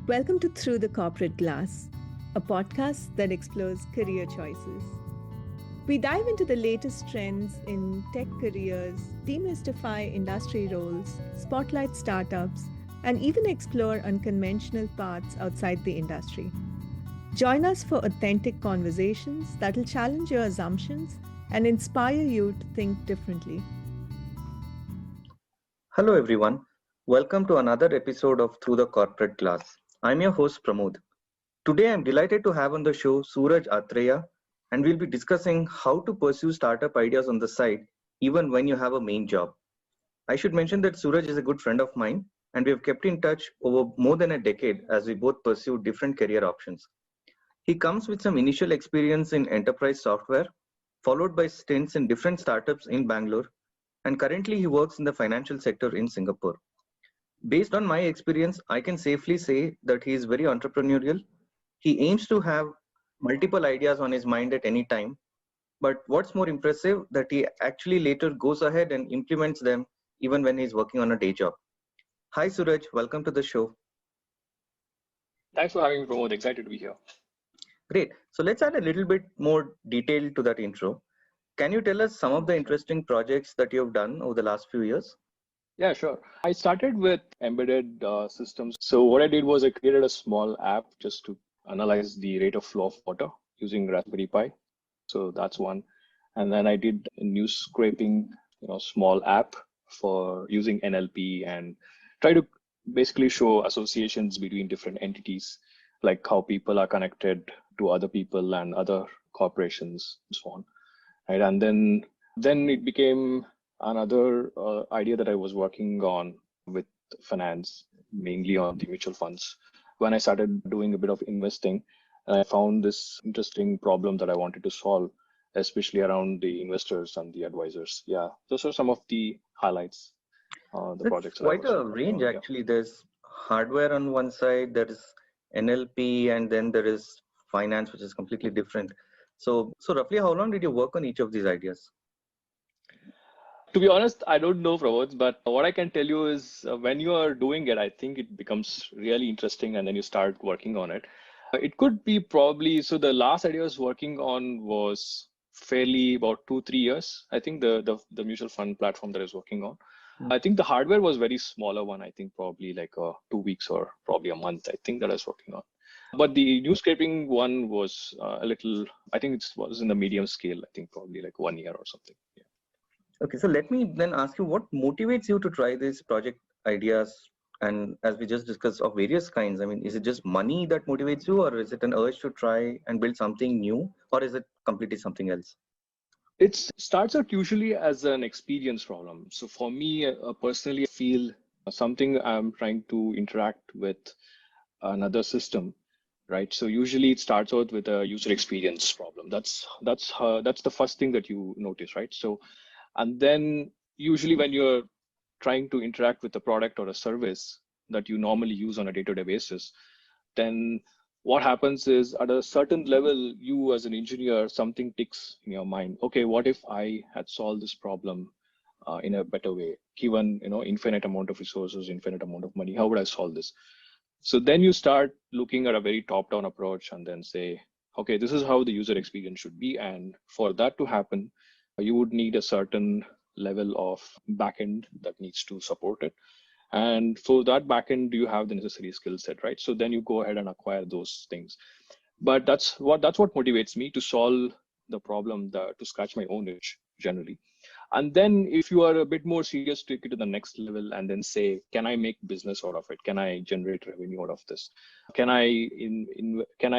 Welcome to Through the Corporate Glass, a podcast that explores career choices. We dive into the latest trends in tech careers, demystify industry roles, spotlight startups, and even explore unconventional paths outside the industry. Join us for authentic conversations that will challenge your assumptions and inspire you to think differently. Hello everyone. Welcome to another episode of Through the Corporate Glass. I'm your host Pramod. Today I'm delighted to have on the show Suraj Atreya, and we'll be discussing how to pursue startup ideas on the side even when you have a main job. I should mention that Suraj is a good friend of mine and we have kept in touch over more than a decade as we both pursue different career options. He comes with some initial experience in enterprise software, followed by stints in different startups in Bangalore, and currently he works in the financial sector in Singapore. Based on my experience, I can safely say that he is very entrepreneurial. He aims to have multiple ideas on his mind at any time, but what's more impressive that he actually later goes ahead and implements them even when he's working on a day job. Hi Suraj, welcome to the show. Thanks for having me, Pramod. Excited to be here. Great. So let's add a little bit more detail to that intro. Can you tell us some of the interesting projects that you've done over the last few years? Yeah, sure. I started with embedded systems. So what I did was I created a small app just to analyze the rate of flow of water using Raspberry Pi. So that's one. And then I did a news scraping, small app for using NLP and try to basically show associations between different entities, like how people are connected to other people and other corporations and so on. Right. And then it became another idea that I was working on with finance, mainly on the mutual funds. When I started doing a bit of investing, I found this interesting problem that I wanted to solve, especially around the investors and the advisors. Yeah, those are some of the highlights, the projects that I Quite was a working range on. Yeah. actually. There's hardware on one side, there is NLP, and then there is finance, which is completely different. So roughly how long did you work on each of these ideas? To be honest, I don't know, Pramod, but what I can tell you is when you are doing it, I think it becomes really interesting and then you start working on it. It could be probably, so the last idea I was working on was fairly about 2, 3 years. I think the mutual fund platform that I was working on. I think the hardware was very smaller one. I think probably like 2 weeks or probably a month, I think that I was working on. But the news scraping one was a little, I think it was in the medium scale, I think probably like 1 year or something. Yeah. Okay, so let me then ask you what motivates you to try these project ideas, and as we just discussed, of various kinds. I mean, is it just money that motivates you, or is it an urge to try and build something new, or is it completely something else? It starts out usually as an experience problem. So for me, personally, I feel something I'm trying to interact with another system, right? So usually it starts out with a user experience problem. That's the first thing that you notice, right? So, and then usually when you're trying to interact with a product or a service that you normally use on a day-to-day basis, then what happens is at a certain level, you as an engineer, something ticks in your mind. Okay, what if I had solved this problem in a better way, given infinite amount of resources, infinite amount of money? How would I solve this? So then you start looking at a very top-down approach and then say, okay, this is how the user experience should be. And for that to happen, you would need a certain level of backend that needs to support it. And for that backend, do you have the necessary skill set, right? So then you go ahead and acquire those things. But that's what motivates me to solve the problem, to scratch my own itch generally. And then if you are a bit more serious, take it to the next level and then say, can I make business out of it? Can I generate revenue out of this? Can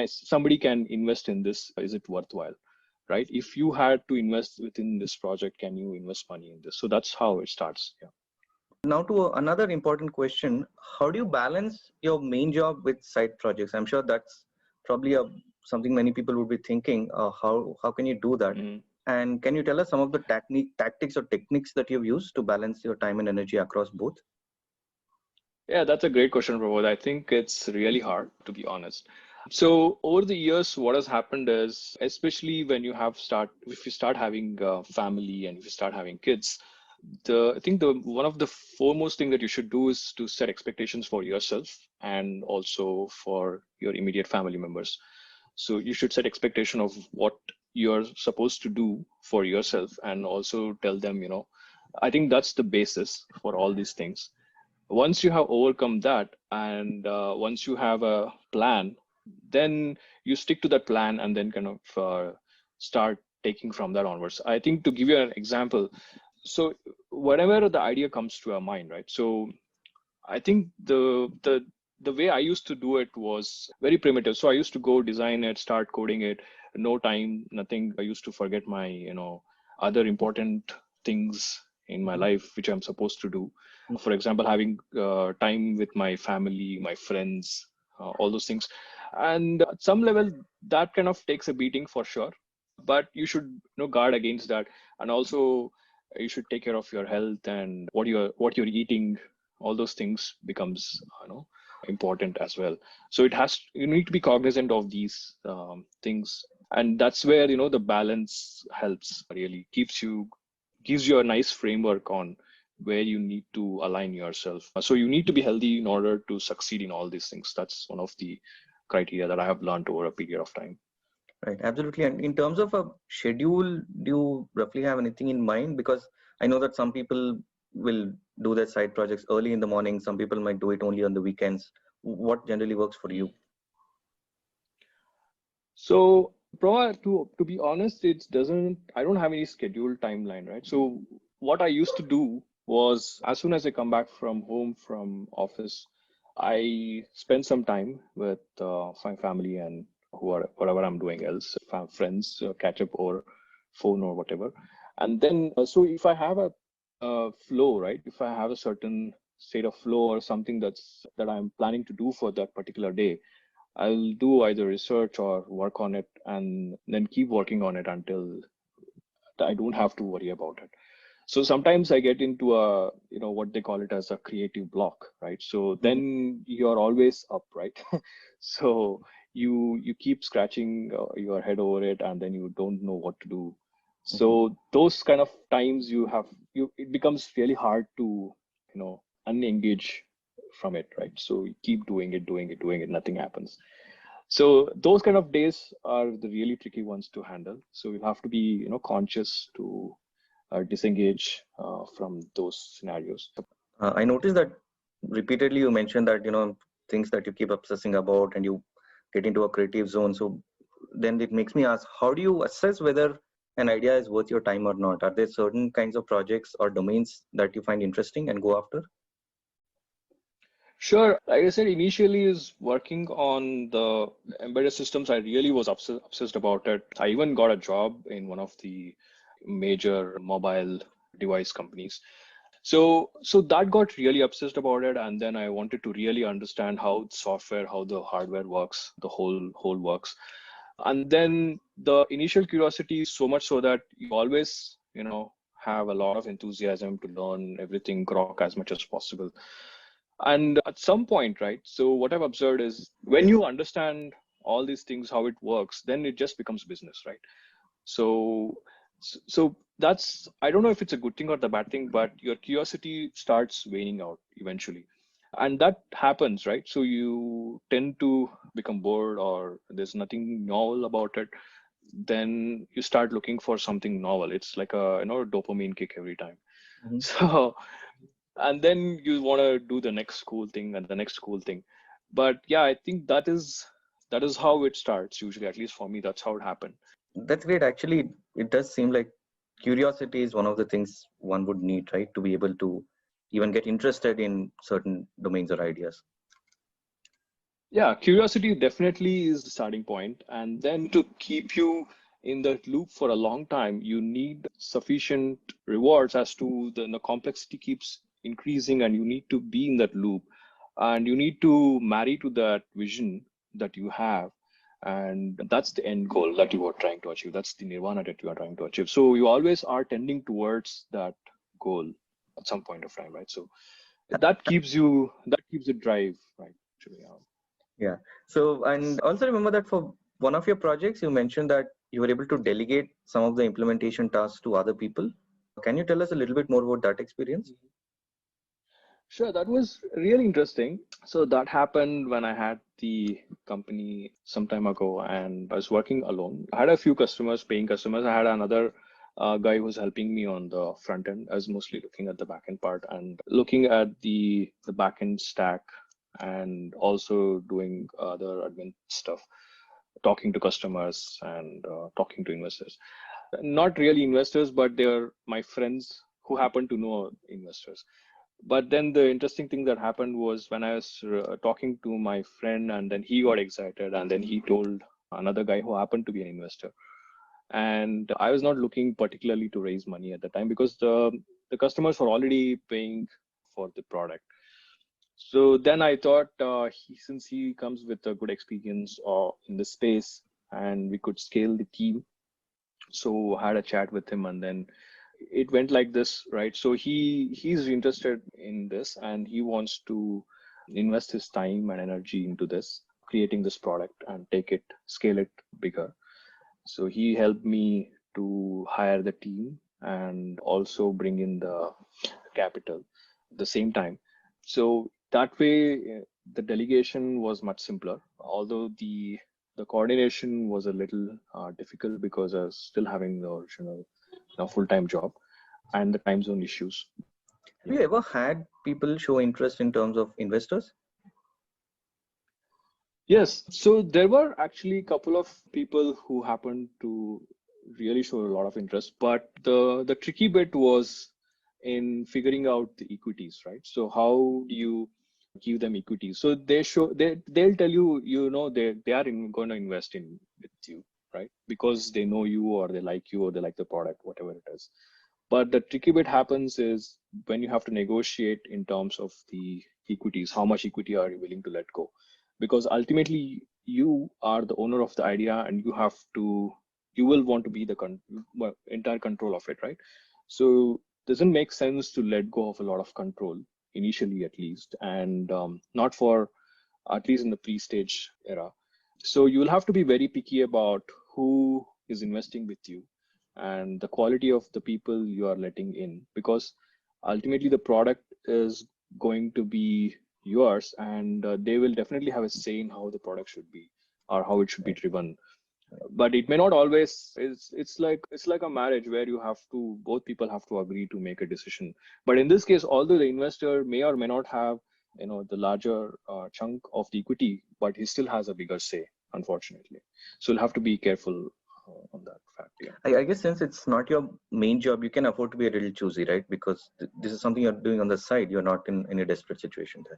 somebody can invest in this? Is it worthwhile? Right? If you had to invest within this project, can you invest money in this? So that's how it starts. Yeah. Now to another important question: how do you balance your main job with side projects? I'm sure that's probably something many people would be thinking. How can you do that? Mm-hmm. And can you tell us some of the tactics or techniques that you've used to balance your time and energy across both? Yeah, that's a great question, Prabodh. I think it's really hard, to be honest. So over the years, what has happened is, especially when if you start having family and if you start having kids, I think the one of the foremost thing that you should do is to set expectations for yourself and also for your immediate family members. So you should set expectation of what you're supposed to do for yourself and also tell them, I think that's the basis for all these things. Once you have overcome that and once you have a plan, then you stick to that plan and then kind of start taking from that onwards. I think to give you an example, so whatever the idea comes to our mind, right? So I think the way I used to do it was very primitive. So I used to go design it, start coding it, no time, nothing. I used to forget my, other important things in my life which I'm supposed to do. For example, having time with my family, my friends, all those things. And at some level, that kind of takes a beating for sure. But you should, guard against that, and also you should take care of your health and what you're eating. All those things becomes important as well. So you need to be cognizant of these things, and that's where the balance helps, really gives you a nice framework on where you need to align yourself. So you need to be healthy in order to succeed in all these things. That's one of the criteria that I have learned over a period of time. Right, absolutely. And in terms of a schedule, do you roughly have anything in mind? Because I know that some people will do their side projects early in the morning. Some people might do it only on the weekends. What generally works for you? So, to be honest, I don't have any scheduled timeline, right? So what I used to do was, as soon as I come back from home from office, I spend some time with my family and whatever I'm doing else, friends, catch up over phone or whatever. And then, so if I have a flow, right? If I have a certain state of flow or something that I'm planning to do for that particular day, I'll do either research or work on it and then keep working on it until I don't have to worry about it. So sometimes I get into what they call it as a creative block, right? So then you're always up, right? So you keep scratching your head over it and then you don't know what to do. So those kind of times it becomes really hard to, unengage from it, right? So you keep doing it, nothing happens. So those kind of days are the really tricky ones to handle. So you have to be, conscious to disengage from those scenarios. I noticed that repeatedly you mentioned that, things that you keep obsessing about and you get into a creative zone. So then it makes me ask, how do you assess whether an idea is worth your time or not? Are there certain kinds of projects or domains that you find interesting and go after? Sure. Like I said, initially is working on the embedded systems. I really was obsessed about it. I even got a job in one of the major mobile device companies. So that got really obsessed about it, and then I wanted to really understand how software, how the hardware works, the whole works. And then the initial curiosity is so much so that you always, have a lot of enthusiasm to learn everything, grok as much as possible. And at some point, right? So what I've observed is when you understand all these things, how it works, then it just becomes business, right? So that's, I don't know if it's a good thing or the bad thing, but your curiosity starts waning out eventually. And that happens, right? So you tend to become bored or there's nothing novel about it. Then you start looking for something novel. It's like a dopamine kick every time. So and then you want to do the next cool thing and the next cool thing. But yeah, I think that is how it starts usually. At least for me, that's how it happened. That's great. Actually, it does seem like curiosity is one of the things one would need, right, to be able to even get interested in certain domains or ideas. Yeah, curiosity definitely is the starting point. And then to keep you in that loop for a long time, you need sufficient rewards as to the complexity keeps increasing and you need to be in that loop. And you need to marry to that vision that you have. And that's the end goal that you are trying to achieve. That's the nirvana that you are trying to achieve. So you always are tending towards that goal at some point of time, right? So that keeps the drive, right? Actually, Yeah. So, and also remember that for one of your projects, you mentioned that you were able to delegate some of the implementation tasks to other people. Can you tell us a little bit more about that experience? Sure, that was really interesting. So that happened when I had the company some time ago and I was working alone. I had a few customers, paying customers. I had another guy who was helping me on the front end. I was mostly looking at the back end part and looking at the back end stack and also doing other admin stuff, talking to customers and talking to investors. Not really investors, but they're my friends who happen to know investors. But then the interesting thing that happened was when I was talking to my friend, and then he got excited, and then he told another guy who happened to be an investor. And I was not looking particularly to raise money at the time because the customers were already paying for the product. So then I thought, since he comes with a good experience in the space, and we could scale the team, so I had a chat with him, and then it went like this, right? So he's interested in this and he wants to invest his time and energy into this, creating this product and take it, scale it bigger. So he helped me to hire the team and also bring in the capital at the same time. So that way, the delegation was much simpler, although the coordination was a little difficult because I was still having the original full-time job and the time zone issues. Have you ever had people show interest in terms of investors? Yes, so there were actually a couple of people who happened to really show a lot of interest, but the tricky bit was in figuring out the equities, right? So how do you give them equities? So they'll tell you, they are going to invest in with you, right? Because they know you or they like you or they like the product, whatever it is. But the tricky bit happens is when you have to negotiate in terms of the equities, how much equity are you willing to let go? Because ultimately you are the owner of the idea and you will want to be the entire control of it, right? So doesn't make sense to let go of a lot of control initially, at least, and not for at least in the pre-stage era. So you will have to be very picky about who is investing with you and the quality of the people you are letting in, because ultimately the product is going to be yours and they will definitely have a say in how the product should be or how it should be driven. But it may not always. It's like a marriage where both people have to agree to make a decision. But in this case, although the investor may or may not have the larger chunk of the equity, but he still has a bigger say, unfortunately. So you'll have to be careful on that fact. Yeah. I guess since it's not your main job, you can afford to be a little choosy, right? Because this is something you're doing on the side. You're not in any desperate situation there.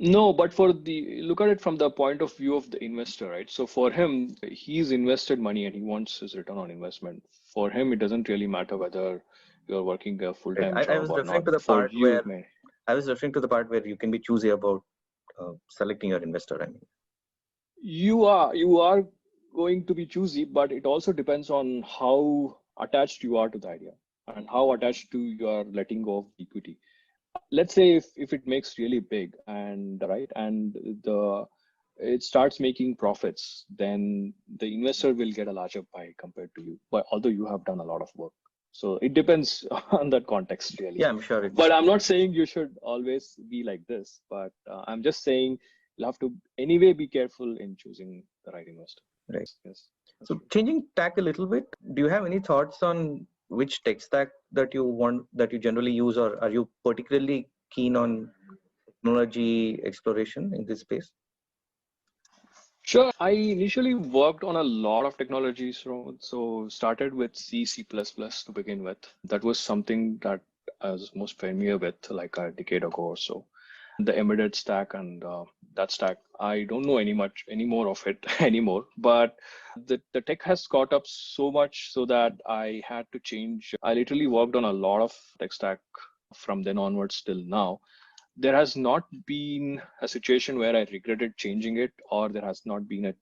No, but look at it from the point of view of the investor, right? So for him, he's invested money and he wants his return on investment. For him, it doesn't really matter whether you're working a Right. full-time I job was or referring not. to the For part you, where it may. I was referring to the part where you can be choosy about selecting your investor. I mean, You are going to be choosy, but it also depends on how attached you are to the idea and how attached to you are letting go of equity. Let's say if it makes really big and right and it starts making profits, then the investor will get a larger pie compared to you, but although you have done a lot of work. So it depends on that context, really. yeah, I'm sure But I'm not saying you should always be like this, but I'm just saying you'll have to anyway be careful in choosing the right investor. right. Yes. So changing tack a little bit, do you have any thoughts on which tech stack that you generally use, or are you particularly keen on technology exploration in this space? Sure. I initially worked on a lot of technologies. So started with C++ to begin with. That was something that I was most familiar with like a decade ago or so. The embedded stack and that stack, I don't know any more of it anymore. But the tech has caught up so much so that I had to change. I literally worked on a lot of tech stack from then onwards till now. There has not been a situation where I regretted changing it, or there has not been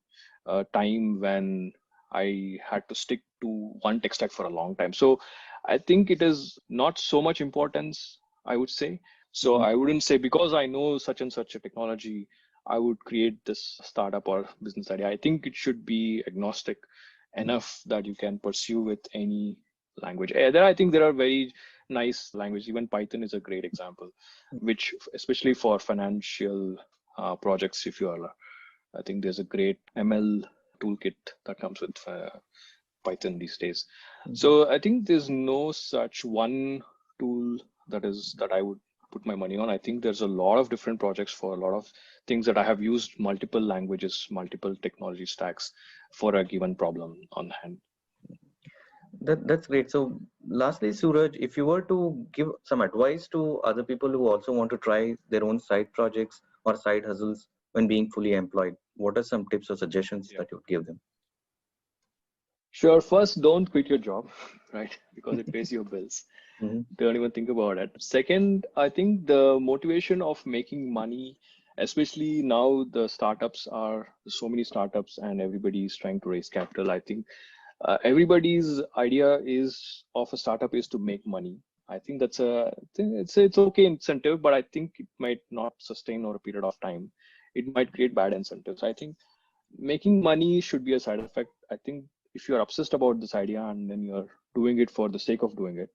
a time when I had to stick to one tech stack for a long time. So I think it is not so much importance, I would say. So I wouldn't say because I know such and such a technology, I would create this startup or business idea. I think it should be agnostic enough that you can pursue with any language. I think there are very nice languages. Even Python is a great example, which especially for financial projects, if you are, I think there's a great ML toolkit that comes with Python these days. So I think there's no such one tool that I would put my money on. I think there's a lot of different projects for a lot of things that I have used multiple languages, multiple technology stacks for a given problem on hand. That's great. So lastly, Suraj, if you were to give some advice to other people who also want to try their own side projects or side hustles when being fully employed, what are some tips or suggestions that you would give them? Sure. First, don't quit your job, right? Because it pays your bills. Don't even think about it. Second, I think the motivation of making money, especially now the startups are so many startups and everybody is trying to raise capital. I think everybody's idea is of a startup is to make money. I think that's it's okay incentive, but I think it might not sustain over a period of time. It might create bad incentives. I think making money should be a side effect. I think if you're obsessed about this idea and then you're doing it for the sake of doing it,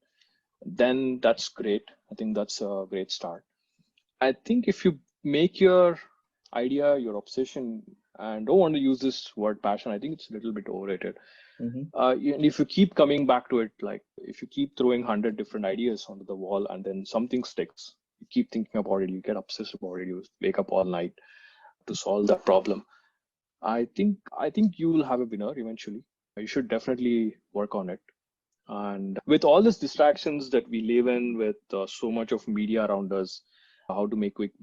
then that's great. I think that's a great start. I think if you make your idea your obsession, and don't want to use this word passion, I think it's a little bit overrated. And if you keep coming back to it, like if you keep throwing 100 different ideas onto the wall and then something sticks, you keep thinking about it, you get obsessed about it, you wake up all night to solve that problem. I think you will have a winner eventually. You should definitely work on it. And with all these distractions that we live in, with so much of media around us, how to make quick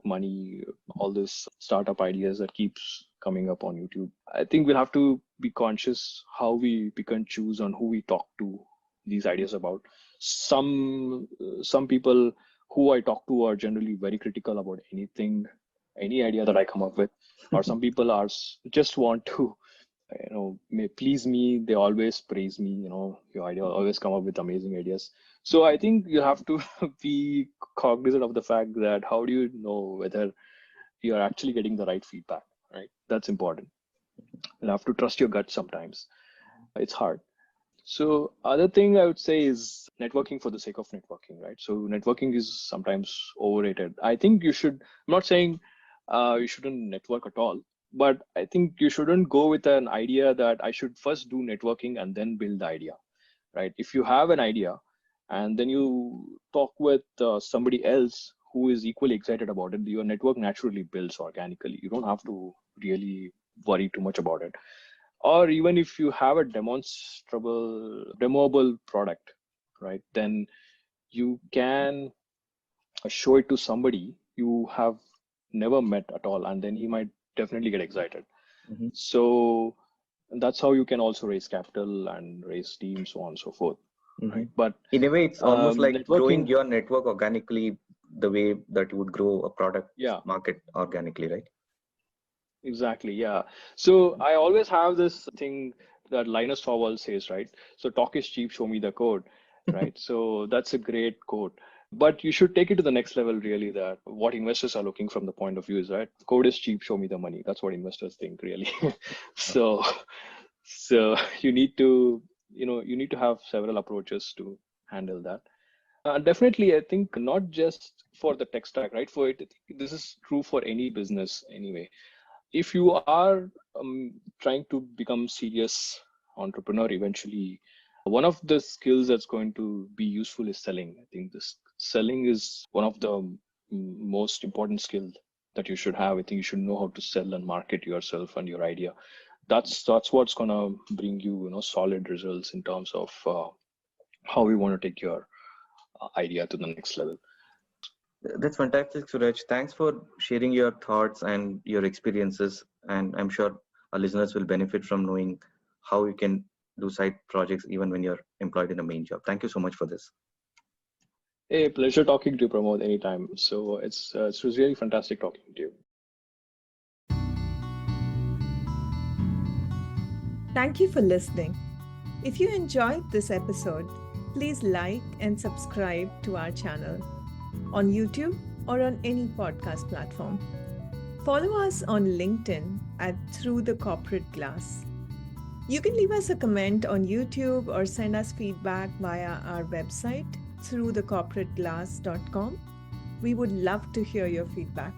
money, all this startup ideas that keeps coming up on YouTube, I think we'll have to be conscious how we pick and choose on who we talk to these ideas about. Some people who I talk to are generally very critical about anything, any idea that I come up with, or some people are just want to may please me. They always praise me. Your idea always come up with amazing ideas. So I think you have to be cognizant of the fact that how do you know whether you're actually getting the right feedback, right? That's important. You have to trust your gut sometimes. It's hard. So other thing I would say is networking for the sake of networking, right? So networking is sometimes overrated. I think you should, I'm not saying you shouldn't network at all, but I think you shouldn't go with an idea that I should first do networking and then build the idea, right? If you have an idea and then you talk with somebody else who is equally excited about it, your network naturally builds organically. You don't have to really worry too much about it. Or even if you have a demoable product, right, then you can show it to somebody you have never met at all, and then he might definitely get excited. So that's how you can also raise capital and raise teams, so on and so forth. Right? But in a way, it's almost like growing networking, your network organically, the way that you would grow a product market organically, right? Exactly. Yeah. So I always have this thing that Linus Torvalds says, right? So talk is cheap, show me the code, right? So that's a great quote. But you should take it to the next level, really, that what investors are looking from the point of view is, right? Code is cheap, show me the money. That's what investors think, really. So you need to, you need to have several approaches to handle that. Definitely, I think not just for the tech stack, right? For it, this is true for any business anyway. If you are trying to become serious entrepreneur eventually, one of the skills that's going to be useful is selling. I think this selling is one of the most important skills that you should have. I think you should know how to sell and market yourself and your idea. That's what's gonna bring you, solid results in terms of how you want to take your idea to the next level. That's fantastic, Suraj. Thanks for sharing your thoughts and your experiences. And I'm sure our listeners will benefit from knowing how you can do side projects even when you're employed in a main job. Thank you so much for this. Hey, pleasure talking to you, Pramod, anytime. So it was really fantastic talking to you. Thank you for listening. If you enjoyed this episode, please like and subscribe to our channel on YouTube or on any podcast platform. Follow us on LinkedIn at Through the Corporate Glass. You can leave us a comment on YouTube or send us feedback via our website through thecorporateglass.com. We would love to hear your feedback.